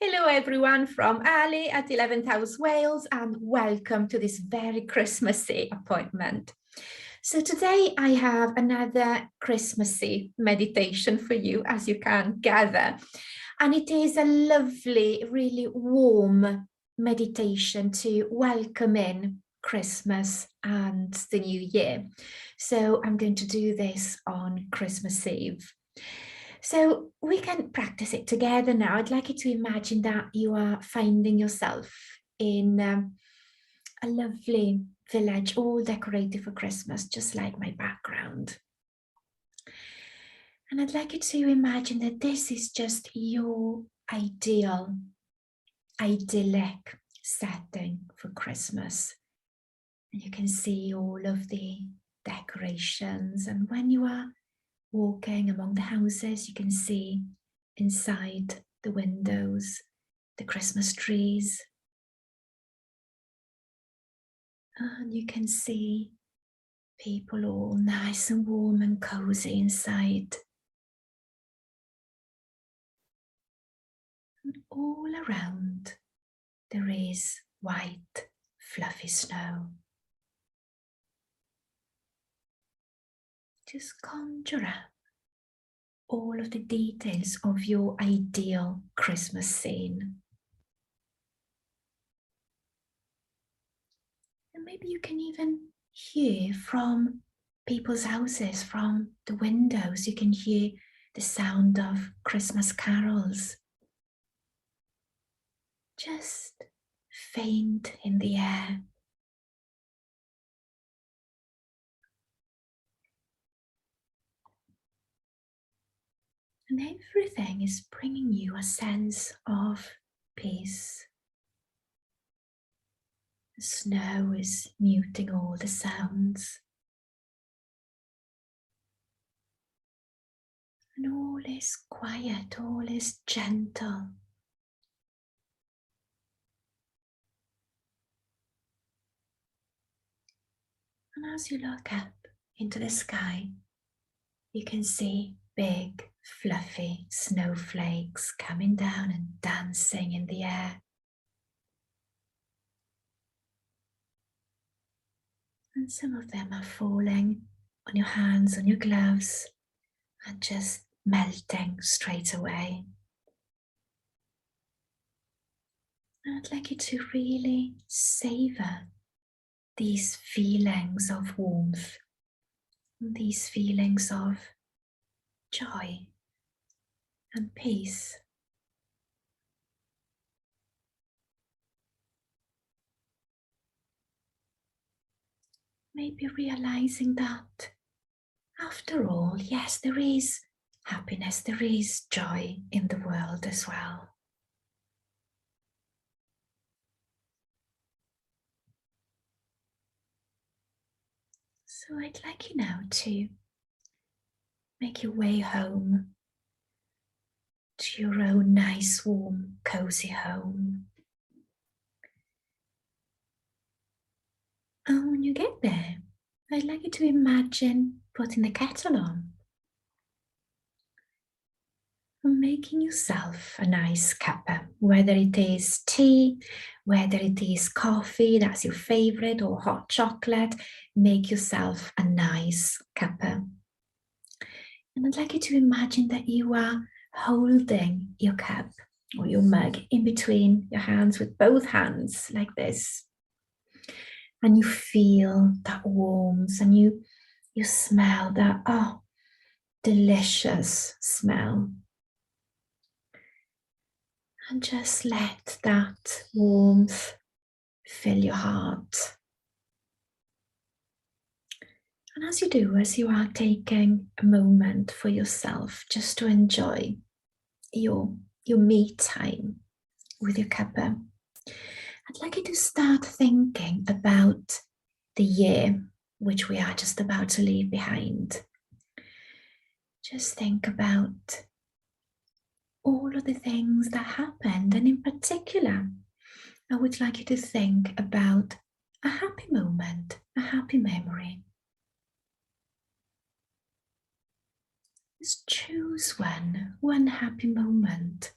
Hello everyone from Ali at 11th House Wales, and welcome to this very Christmassy appointment. So today I have another Christmassy meditation for you, as you can gather. And it is a lovely, really warm meditation to welcome in Christmas and the new year. So I'm going to do this on Christmas Eve. So we can practice it together now. I'd like you to imagine that you are finding yourself in a lovely village, all decorated for Christmas, just like my background. And I'd like you to imagine that this is just your idyllic setting for Christmas. And you can see all of the decorations. And when you are walking among the houses, you can see inside the windows the Christmas trees. And you can see people all nice and warm and cozy inside. And all around there is white, fluffy snow. Just conjure up all of the details of your ideal Christmas scene. And maybe you can even hear from people's houses, from the windows, you can hear the sound of Christmas carols. Just faint in the air. And everything is bringing you a sense of peace. The snow is muting all the sounds. And all is quiet, all is gentle. And as you look up into the sky, you can see big, fluffy snowflakes coming down and dancing in the air. And some of them are falling on your hands, on your gloves, and just melting straight away. And I'd like you to really savor these feelings of warmth, these feelings of joy and peace. Maybe realizing that after all, yes, there is happiness, there is joy in the world as well. So I'd like you now to make your way home to your own nice, warm, cozy home. And when you get there, I'd like you to imagine putting the kettle on and making yourself a nice cuppa, whether it is tea, whether it is coffee, that's your favorite, or hot chocolate. Make yourself a nice cuppa. And I'd like you to imagine that you are holding your cup or your mug in between your hands with both hands like this. And you feel that warmth and you smell that, delicious smell. And just let that warmth fill your heart. And as you do, as you are taking a moment for yourself, just to enjoy your me time with your cuppa, I'd like you to start thinking about the year which we are just about to leave behind. Just think about all of the things that happened, and in particular, I would like you to think about a happy moment, a happy memory. Just choose one happy moment.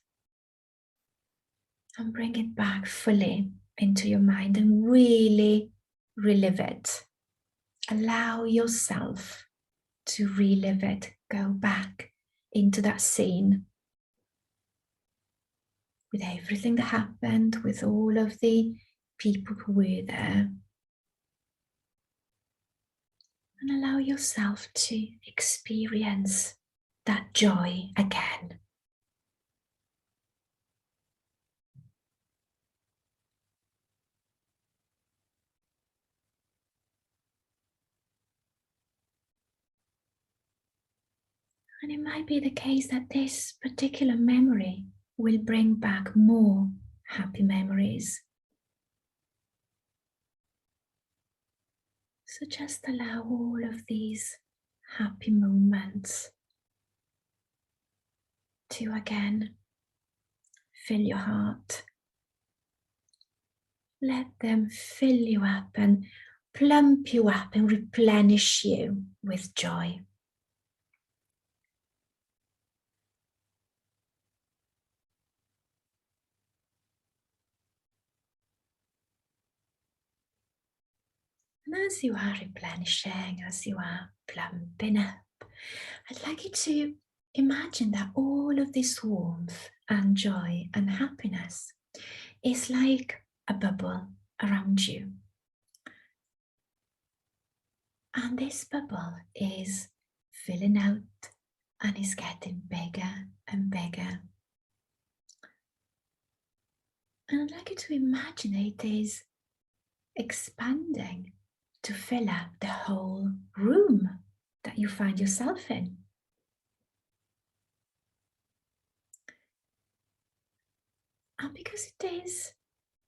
And bring it back fully into your mind and really relive it. Allow yourself to relive it. Go back into that scene with everything that happened, with all of the people who were there. And allow yourself to experience that joy again. And it might be the case that this particular memory will bring back more happy memories. So just allow all of these happy moments to again fill your heart. Let them fill you up and plump you up and replenish you with joy. And as you are replenishing, as you are plumping up, I'd like you to imagine that all of this warmth and joy and happiness is like a bubble around you. And this bubble is filling out and is getting bigger and bigger. And I'd like you to imagine it is expanding to fill up the whole room that you find yourself in. And because it is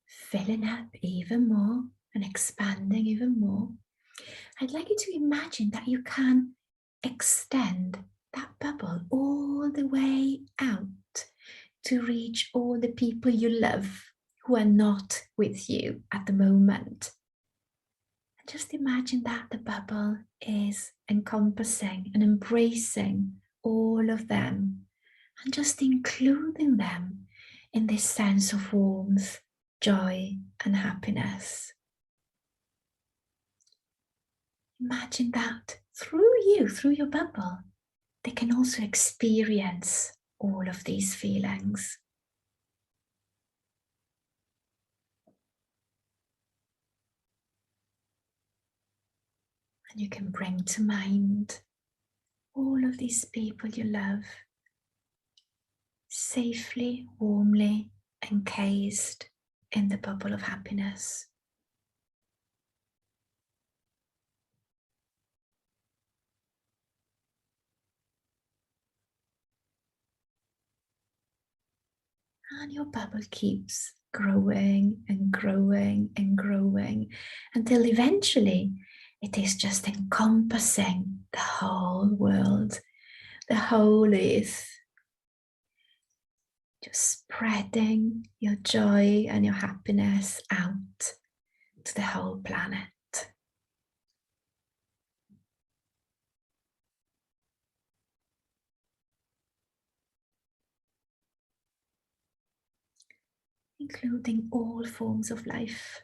filling up even more and expanding even more, I'd like you to imagine that you can extend that bubble all the way out to reach all the people you love who are not with you at the moment. And just imagine that the bubble is encompassing and embracing all of them and just including them in this sense of warmth, joy, and happiness. Imagine that through you, through your bubble, they can also experience all of these feelings. And you can bring to mind all of these people you love, safely, warmly encased in the bubble of happiness. And your bubble keeps growing and growing and growing until eventually it is just encompassing the whole world, the whole earth. Just spreading your joy and your happiness out to the whole planet. Including all forms of life.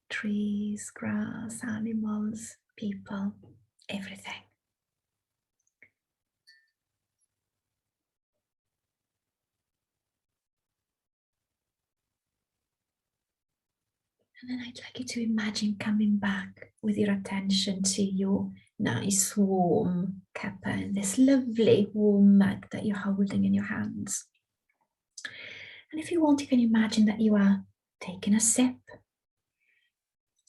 Trees, grass, animals, people, everything. And then I'd like you to imagine coming back with your attention to your nice warm cuppa and this lovely warm mug that you're holding in your hands. And if you want, you can imagine that you are taking a sip,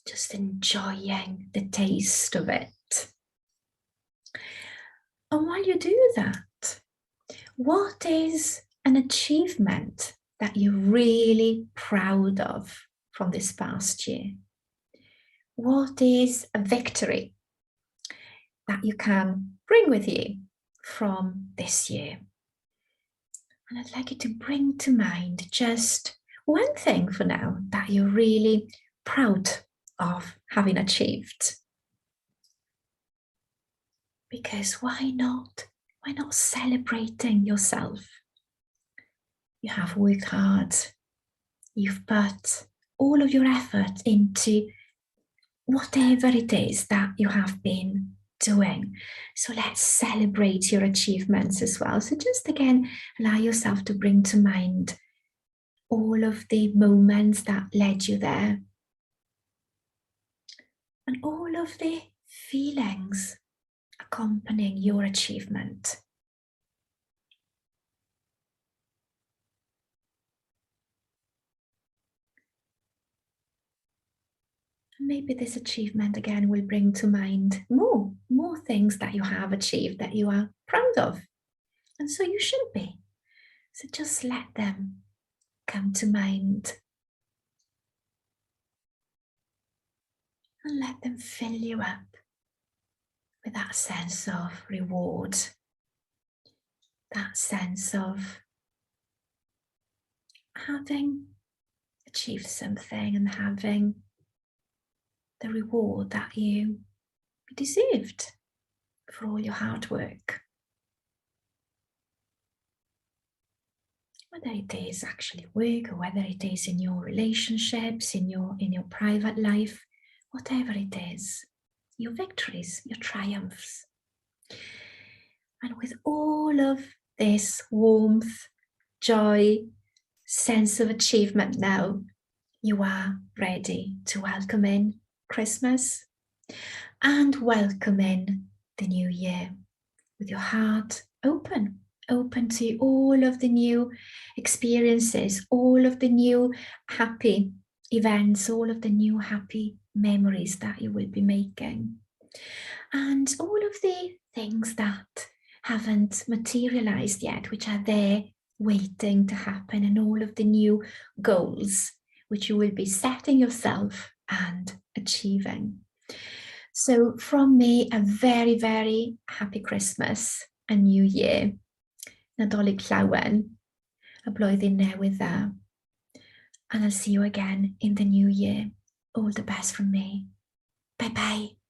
just enjoying the taste of it. And while you do that, what is an achievement that you're really proud of from this past year? What is a victory that you can bring with you from this year? And I'd like you to bring to mind just one thing for now that you're really proud of having achieved. Because why not? Why not celebrating yourself? You have worked hard. You've put all of your effort into whatever it is that you have been doing. So let's celebrate your achievements as well. So just again, allow yourself to bring to mind all of the moments that led you there and all of the feelings accompanying your achievement. Maybe this achievement again will bring to mind more things that you have achieved that you are proud of. And so you should be. So just let them come to mind. And let them fill you up with that sense of reward, that sense of having achieved something and having the reward that you deserved for all your hard work. Whether it is actually work or whether it is in your relationships, in your private life, whatever it is, your victories, your triumphs. And with all of this warmth, joy, sense of achievement now, you are ready to welcome in Christmas and welcome in the new year with your heart open to all of the new experiences, all of the new happy events, all of the new happy memories that you will be making, and all of the things that haven't materialized yet, which are there waiting to happen, and all of the new goals which you will be setting yourself and achieving. So from me, a very, very happy Christmas and New Year. Nadolig llawen, a blwyddyn newydd dda. And I'll see you again in the new year. All the best from me. Bye bye.